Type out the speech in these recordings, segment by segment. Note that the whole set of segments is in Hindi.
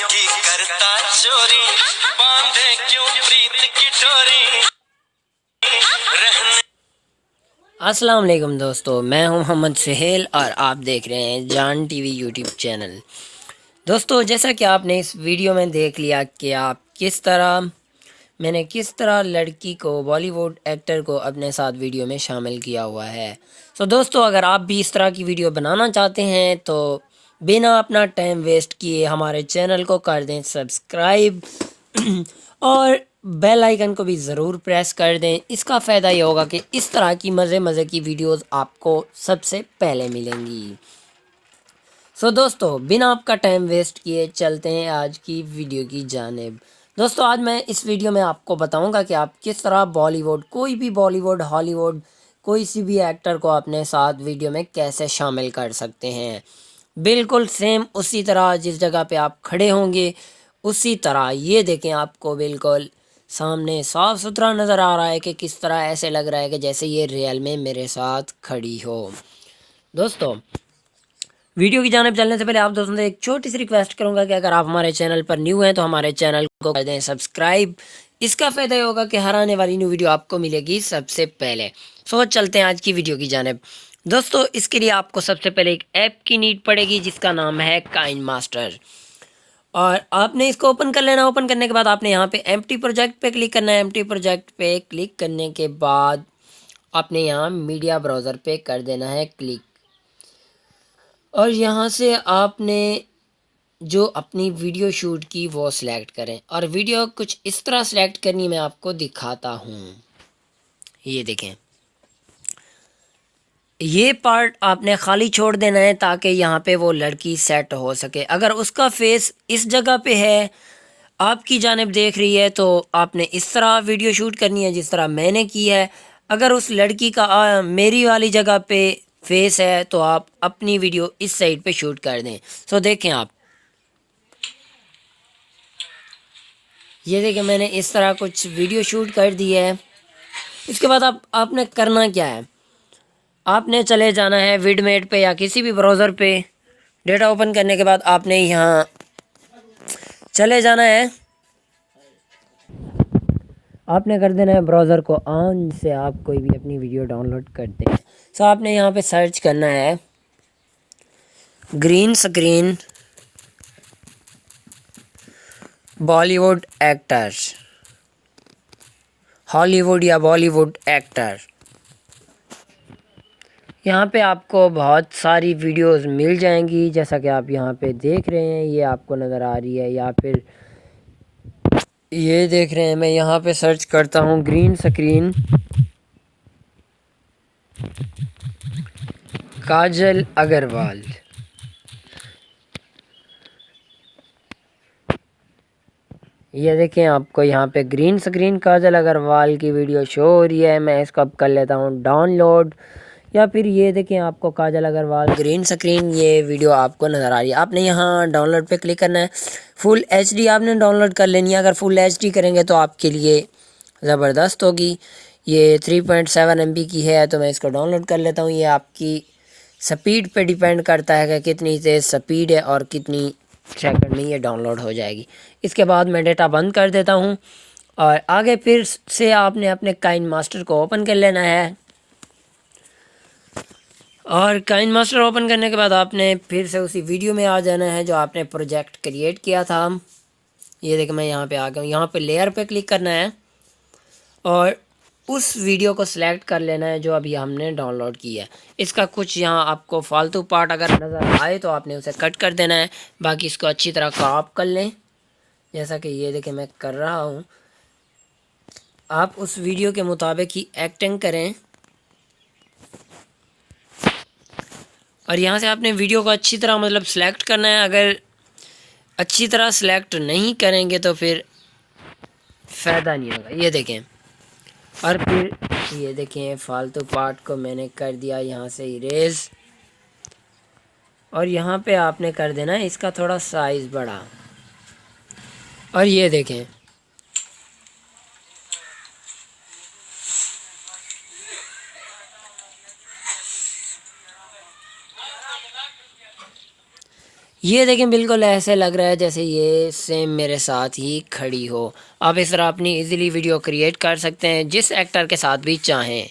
की करता चोरी, बांधे क्यों प्रीत की डोरी रहने। अस्सलाम वालेकुम दोस्तों, मैं हूं मोहम्मद सुहेल और आप देख रहे हैं जान टीवी यूट्यूब चैनल। दोस्तों, जैसा कि आपने इस वीडियो में देख लिया कि मैंने किस तरह लड़की को, बॉलीवुड एक्टर को अपने साथ वीडियो में शामिल किया हुआ है। तो दोस्तों, अगर आप भी इस तरह की वीडियो बनाना चाहते हैं तो बिना अपना टाइम वेस्ट किए हमारे चैनल को कर दें सब्सक्राइब और बेल आइकन को भी ज़रूर प्रेस कर दें। इसका फ़ायदा ये होगा कि इस तरह की मज़े की वीडियोस आपको सबसे पहले मिलेंगी। दोस्तों, बिना आपका टाइम वेस्ट किए चलते हैं आज की वीडियो की जानिब। दोस्तों, आज मैं इस वीडियो में आपको बताऊंगा कि आप किस तरह बॉलीवुड, कोई भी बॉलीवुड, हॉलीवुड, कोई सी भी एक्टर को अपने साथ वीडियो में कैसे शामिल कर सकते हैं। बिल्कुल सेम उसी तरह जिस जगह पे आप खड़े होंगे उसी तरह ये देखें, आपको बिल्कुल सामने साफ सुथरा नज़र आ रहा है कि किस तरह ऐसे लग रहा है कि जैसे ये रियल में मेरे साथ खड़ी हो। दोस्तों, वीडियो की जानिब चलने से पहले आप दोस्तों से एक छोटी सी रिक्वेस्ट करूंगा कि अगर आप हमारे चैनल पर न्यू हैं तो हमारे चैनल को कर दें सब्सक्राइब। इसका फ़ायदा ये होगा कि हर आने वाली न्यू वीडियो आपको मिलेगी सबसे पहले। चलते हैं आज की वीडियो की जानिब। दोस्तों, इसके लिए आपको सबसे पहले एक ऐप की नीड पड़ेगी जिसका नाम है काइन मास्टर, और आपने इसको ओपन कर लेना। ओपन करने के बाद आपने यहाँ पे एम्प्टी प्रोजेक्ट पे क्लिक करना है। एम्प्टी प्रोजेक्ट पे क्लिक करने के बाद आपने यहाँ मीडिया ब्राउज़र पे कर देना है क्लिक, और यहाँ से आपने जो अपनी वीडियो शूट की वो सिलेक्ट करें, और वीडियो कुछ इस तरह सिलेक्ट करनी मैं आपको दिखाता हूँ। ये देखें, ये पार्ट आपने खाली छोड़ देना है ताकि यहाँ पे वो लड़की सेट हो सके। अगर उसका फेस इस जगह पे है, आपकी जानिब देख रही है, तो आपने इस तरह वीडियो शूट करनी है जिस तरह मैंने की है। अगर उस लड़की का मेरी वाली जगह पे फेस है तो आप अपनी वीडियो इस साइड पे शूट कर दें। देखें आप, ये देखें, मैंने इस तरह कुछ वीडियो शूट कर दी है। इसके बाद आपने करना क्या है, आपने चले जाना है विडमेट पे या किसी भी ब्राउज़र पे। डेटा ओपन करने के बाद आपने यहाँ चले जाना है, आपने कर देना है ब्राउज़र को ऑन, से आप कोई भी अपनी वीडियो डाउनलोड करते हैं। आपने यहाँ पे सर्च करना है green screen Bollywood actor, Hollywood या बॉलीवुड एक्टर। यहाँ पे आपको बहुत सारी वीडियोस मिल जाएंगी जैसा कि आप यहाँ पे देख रहे हैं, ये आपको नज़र आ रही है, या फिर ये देख रहे हैं। मैं यहाँ पे सर्च करता हूँ ग्रीन स्क्रीन काजल अग्रवाल। ये देखें, आपको यहाँ पे ग्रीन स्क्रीन काजल अग्रवाल की वीडियो शो हो रही है। मैं इसको अब कर लेता हूँ डाउनलोड, या फिर ये देखें, आपको काजल अग्रवाल ग्रीन स्क्रीन ये वीडियो आपको नज़र आ रही है। आपने यहाँ डाउनलोड पे क्लिक करना है। फुल एचडी आपने डाउनलोड कर लेनी है। अगर फुल एचडी करेंगे तो आपके लिए ज़बरदस्त होगी। ये 3.7 MB की है, तो मैं इसको डाउनलोड कर लेता हूँ। ये आपकी स्पीड पे डिपेंड करता है कि कितनी तेज़ स्पीड है और कितनी सेकंड में ये डाउनलोड हो जाएगी। इसके बाद मैं डेटा बंद कर देता हूँ, और आगे फिर से आपने अपने काइन मास्टर को ओपन कर लेना है। और काइन मास्टर ओपन करने के बाद आपने फिर से उसी वीडियो में आ जाना है जो आपने प्रोजेक्ट क्रिएट किया था। ये देखो, मैं यहाँ पे आ गया हूँ। यहाँ पे लेयर पे क्लिक करना है और उस वीडियो को सिलेक्ट कर लेना है जो अभी हमने डाउनलोड की है। इसका कुछ यहाँ आपको फालतू पार्ट अगर नज़र आए तो आपने उसे कट कर देना है, बाकी इसको अच्छी तरह क्रॉप कर लें जैसा कि ये देखें मैं कर रहा हूँ। आप उस वीडियो के मुताबिक ही एक्टिंग करें, और यहाँ से आपने वीडियो को अच्छी तरह मतलब सेलेक्ट करना है। अगर अच्छी तरह सेलेक्ट नहीं करेंगे तो फिर फ़ायदा नहीं होगा। ये देखें, और फिर ये देखें, फालतू पार्ट को मैंने कर दिया यहाँ से इरेज, और यहाँ पे आपने कर देना है इसका थोड़ा साइज़ बड़ा। और ये देखें, ये देखें, बिल्कुल ऐसे लग रहा है जैसे ये सेम मेरे साथ ही खड़ी हो। आप इस तरह अपनी इजीली वीडियो क्रिएट कर सकते हैं जिस एक्टर के साथ भी चाहें।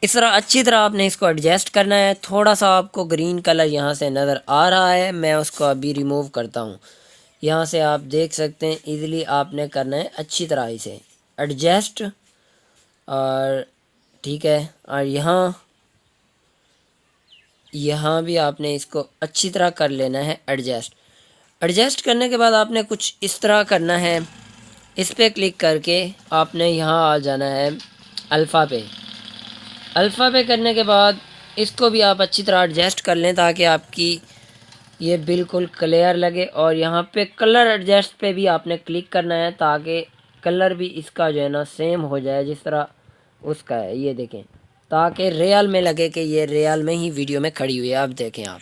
इस तरह अच्छी तरह आपने इसको एडजस्ट करना है। थोड़ा सा आपको ग्रीन कलर यहाँ से नज़र आ रहा है, मैं उसको अभी रिमूव करता हूँ। यहाँ से आप देख सकते हैं इजीली आपने करना है अच्छी तरह इसे एडजस्ट। और ठीक है, और यहाँ भी आपने इसको अच्छी तरह कर लेना है एडजस्ट। एडजस्ट करने के बाद आपने कुछ इस तरह करना है, इस पर क्लिक करके आपने यहाँ आ जाना है अल्फ़ा पे। अल्फ़ा पे करने के बाद इसको भी आप अच्छी तरह एडजस्ट कर लें ताकि आपकी ये बिल्कुल क्लियर लगे। और यहाँ पे कलर एडजस्ट पे भी आपने क्लिक करना है ताकि कलर भी इसका जो है ना सेम हो जाए जिस तरह उसका है। ये देखें, ताकि रियल में लगे कि ये रियल में ही वीडियो में खड़ी हुई है। अब देखें आप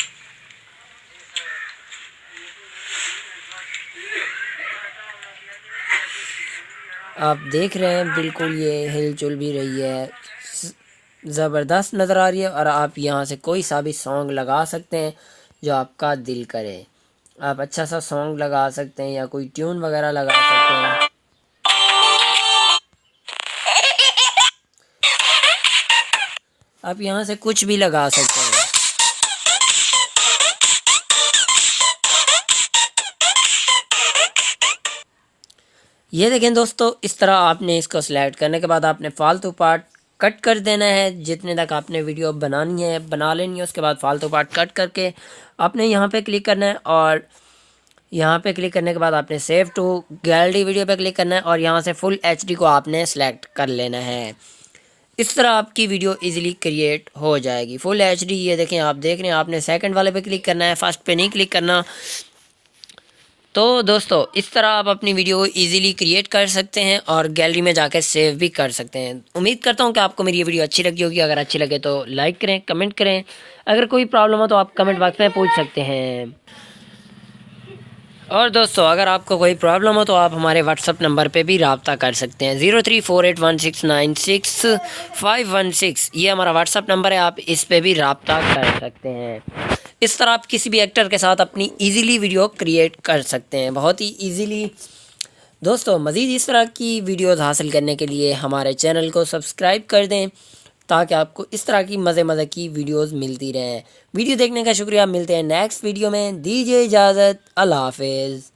देख रहे हैं बिल्कुल ये हिलजुल भी रही है, ज़बरदस्त नज़र आ रही है। और आप यहाँ से कोई सा भी सॉन्ग लगा सकते हैं जो आपका दिल करे। आप अच्छा सा सॉन्ग लगा सकते हैं या कोई ट्यून वगैरह लगा सकते हैं। आप यहाँ से कुछ भी लगा सकते हैं। ये देखें दोस्तों, इस तरह आपने इसको सिलेक्ट करने के बाद आपने फालतू पार्ट कट कर देना है। जितने तक आपने वीडियो बनानी है बना लेनी है, उसके बाद फालतू पार्ट कट करके आपने यहाँ पे क्लिक करना है। और यहाँ पे क्लिक करने के बाद आपने सेव टू गैलरी वीडियो पे क्लिक करना है और यहाँ से फुल एचडी को आपने सेलेक्ट कर लेना है। इस तरह आपकी वीडियो इजीली क्रिएट हो जाएगी फुल एचडी। ये देखें, आप देख रहे हैं, आपने सेकंड वाले पे क्लिक करना है, फर्स्ट पे नहीं क्लिक करना। तो दोस्तों, इस तरह आप अपनी वीडियो को ईजिली क्रिएट कर सकते हैं और गैलरी में जाकर सेव भी कर सकते हैं। उम्मीद करता हूं कि आपको मेरी ये वीडियो अच्छी लगी होगी। अगर अच्छी लगे तो लाइक करें, कमेंट करें। अगर कोई प्रॉब्लम हो तो आप कमेंट बॉक्स में पूछ सकते हैं। और दोस्तों, अगर आपको कोई प्रॉब्लम हो तो आप हमारे व्हाट्सअप नंबर पे भी रब्ता कर सकते हैं। 03481696 ये हमारा व्हाट्सअप नंबर है, आप इस पे भी रब्ता कर सकते हैं। इस तरह आप किसी भी एक्टर के साथ अपनी इजीली वीडियो क्रिएट कर सकते हैं, बहुत ही इजीली। दोस्तों, मज़ीद इस तरह की वीडियोज़ हासिल करने के लिए हमारे चैनल को सब्सक्राइब कर दें ताकि आपको इस तरह की मज़े की वीडियोस मिलती रहें। वीडियो देखने का शुक्रिया। मिलते हैं नेक्स्ट वीडियो में। दीजिए इजाज़त। अल्लाह हाफिज़।